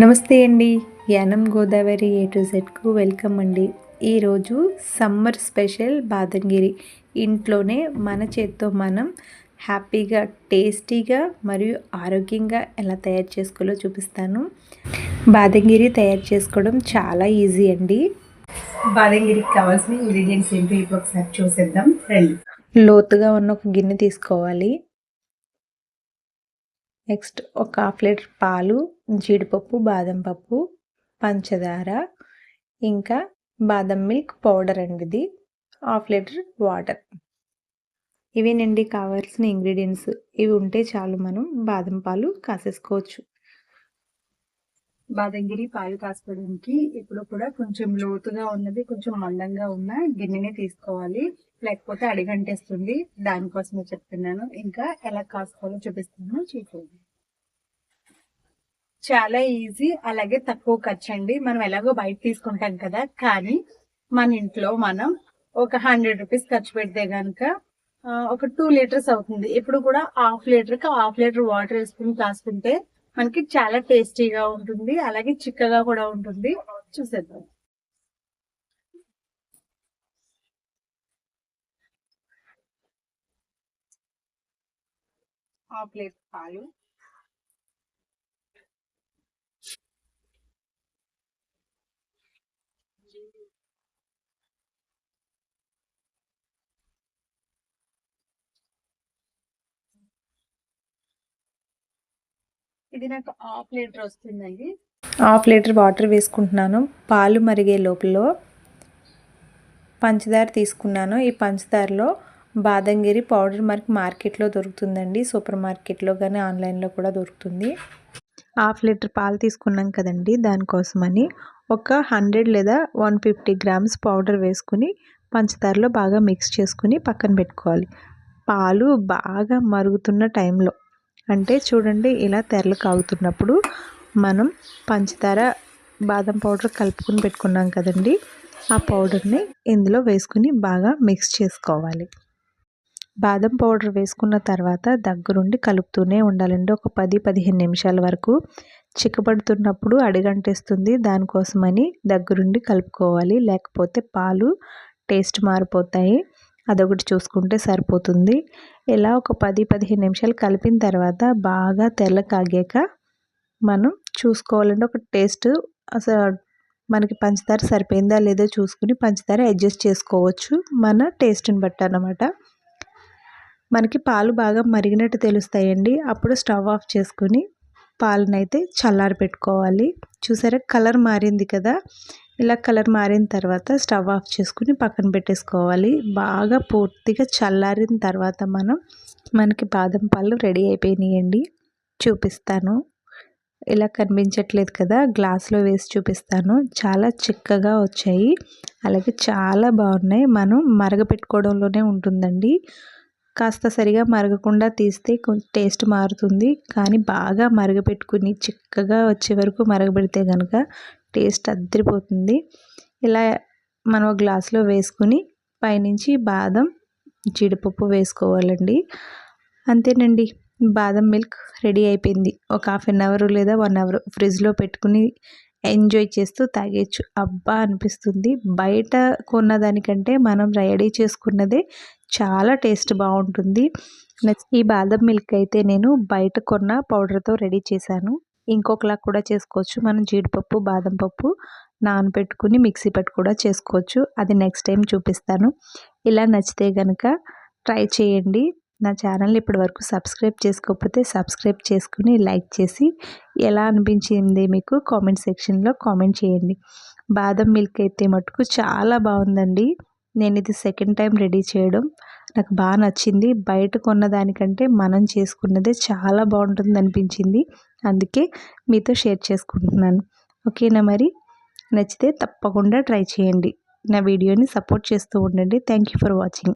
నమస్తే అండి. Yanam Godavari A to జెడ్కు welcome అండి. ఈరోజు సమ్మర్ స్పెషల్ బాదంగిరి ఇంట్లోనే మన చేత్తో మనం హ్యాపీగా, టేస్టీగా మరియు ఆరోగ్యంగా ఎలా తయారు చేసుకోవాలో చూపిస్తాను. బాదంగిరి తయారు చేసుకోవడం చాలా ఈజీ అండి. బాదంగిరికి కావాల్సిన ఇంగ్రీడియంట్స్ ఏంటో ఇప్పుడు ఒకసారి చూసేద్దాం రండి. లోతుగా ఉన్న ఒక గిన్నె తీసుకోవాలి. నెక్స్ట్ ఒక 1/2 లీటర్ పాలు, జీడిపప్పు, బాదం పప్పు, పంచదార, ఇంకా బాదం మిల్క్ పౌడర్ అండి. ఇది 1/2 లీటర్ వాటర్. ఇవేనండి కావాల్సిన ఇంగ్రీడియంట్స్. ఇవి ఉంటే చాలు, మనం బాదం పాలు కాసేసుకోవచ్చు. బాదంగిరి పాలు కాసుకోవడానికి ఇప్పుడు కూడా కొంచెం లోతుగా ఉన్నది, కొంచెం మందంగా ఉన్న గిన్నెని తీసుకోవాలి, లేకపోతే అడిగంటేస్తుంది. దానికోసమే చెప్తున్నాను. ఇంకా ఎలా కాసుకోవాలో చూపిస్తాను, చూడండి. చాలా ఈజీ, అలాగే తక్కువ ఖర్చు అండి. మనం ఎలాగో బయట తీసుకుంటాం కదా, కానీ మన ఇంట్లో మనం ఒక 100 రూపీస్ ఖర్చు పెడితే గనక ఒక 2 లీటర్స్ అవుతుంది. ఇప్పుడు కూడా 1/2 లీటర్కి 1/2 లీటర్ వాటర్ వేసుకుని కాసుకుంటే మనకి చాలా టేస్టీగా ఉంటుంది, అలాగే చిక్కగా కూడా ఉంటుంది. చూసేద్దాం. హాఫ్ లీటర్ పాలు, ఇది నాకు 1/2 లీటర్ వస్తుందండి. 1/2 లీటర్ వాటర్ వేసుకుంటున్నాను. పాలు మరిగే లోపల పంచదార తీసుకున్నాను. ఈ పంచదారలో బాదంగిరి పౌడర్ మనకి మార్కెట్లో దొరుకుతుందండి. సూపర్ మార్కెట్లో కానీ ఆన్లైన్లో కూడా దొరుకుతుంది. 1/2 లీటర్ పాలు తీసుకున్నాం కదండి, దానికోసమని ఒక 100 లేదా 150 గ్రామ్స్ పౌడర్ వేసుకుని పంచదారలో బాగా మిక్స్ చేసుకుని పక్కన పెట్టుకోవాలి. పాలు బాగా మరుగుతున్న టైంలో, అంటే చూడండి ఇలా తెరలు కాగుతున్నప్పుడు మనం పంచదార, బాదం పౌడర్ కలుపుకుని పెట్టుకున్నాం కదండి, ఆ పౌడర్ని ఇందులో వేసుకుని బాగా మిక్స్ చేసుకోవాలి. బాదం పౌడర్ వేసుకున్న తర్వాత దగ్గరుండి కలుపుతూనే ఉండాలండి. ఒక 10-15 నిమిషాల వరకు. చిక్కబడుతున్నప్పుడు అడిగంటేస్తుంది, దానికోసమని దగ్గరుండి కలుపుకోవాలి, లేకపోతే పాలు టేస్ట్ మారిపోతాయి. అదొకటి చూసుకుంటే సరిపోతుంది. ఇలా ఒక 10-15 నిమిషాలు కలిపిన తర్వాత బాగా తెల్ల కాగాక మనం చూసుకోవాలంటే ఒక టేస్ట్, అసలు మనకి పంచదార సరిపోయిందా లేదో చూసుకుని పంచదార అడ్జస్ట్ చేసుకోవచ్చు మన టేస్ట్ని బట్టి అన్నమాట. మనకి పాలు బాగా మరిగినట్టు తెలుస్తాయండి. అప్పుడు స్టవ్ ఆఫ్ చేసుకుని పాలనైతే చల్లారి పెట్టుకోవాలి. చూసారా కలర్ మారింది కదా, ఇలా కలర్ మారిన తర్వాత స్టవ్ ఆఫ్ చేసుకుని పక్కన పెట్టేసుకోవాలి. బాగా పూర్తిగా చల్లారిన తర్వాత మనకి బాదం పాలు రెడీ అయిపోయినాయండి. చూపిస్తాను. ఇలా కనిపించట్లేదు కదా, గ్లాస్లో వేసి చూపిస్తాను. చాలా చిక్కగా వచ్చాయి, అలాగే చాలా బాగున్నాయి. మనం మరగపెట్టుకోవడంలోనే ఉంటుందండి. కాస్త సరిగా మరగకుండా తీస్తే కొంచెం టేస్ట్ మారుతుంది, కానీ బాగా మరగపెట్టుకుని చిక్కగా వచ్చే వరకు మరగబెడితే కనుక టేస్ట్ అద్దరిపోతుంది. ఇలా మనం గ్లాస్లో వేసుకుని పైనుంచి బాదం, జీడిపప్పు వేసుకోవాలండి. అంతేనండి, బాదం మిల్క్ రెడీ అయిపోయింది. ఒక 1/2 అవర్ లేదా 1 అవర్ ఫ్రిడ్జ్లో పెట్టుకుని ఎంజాయ్ చేస్తూ తాగేయచ్చు. అబ్బా అనిపిస్తుంది. బయట కొన్నదానికంటే మనం రెడీ చేసుకున్నదే చాలా టేస్ట్ బాగుంటుంది. ఈ బాదం మిల్క్ అయితే నేను బయట కొన్న పౌడర్తో రెడీ చేశాను. ఇంకొకలా కూడా చేసుకోవచ్చు. మనం జీడిపప్పు, బాదం పప్పు నానబెట్టుకుని మిక్సీ పట్టి కూడా చేసుకోవచ్చు. అది నెక్స్ట్ టైం చూపిస్తాను. ఇలా నచ్చితే కనుక ట్రై చేయండి. నా ఛానల్ని ఇప్పటి వరకు సబ్స్క్రైబ్ చేసుకోకపోతే సబ్స్క్రైబ్ చేసుకుని లైక్ చేసి ఎలా అనిపించింది మీకు కామెంట్ సెక్షన్లో కామెంట్ చేయండి. బాదం మిల్క్ అయితే మటుకు చాలా బాగుందండి. నేను ఇది సెకండ్ టైం రెడీ చేయడం, నాకు బాగా నచ్చింది. బయట కొన్నదానికంటే మనం చేసుకున్నదే చాలా బాగుంటుంది అనిపించింది, అందుకే మీతో షేర్ చేసుకుంటున్నాను. ఓకేనా మరి, నచ్చితే తప్పకుండా ట్రై చేయండి. నా వీడియోని సపోర్ట్ చేస్తూ ఉండండి. Thank you for watching.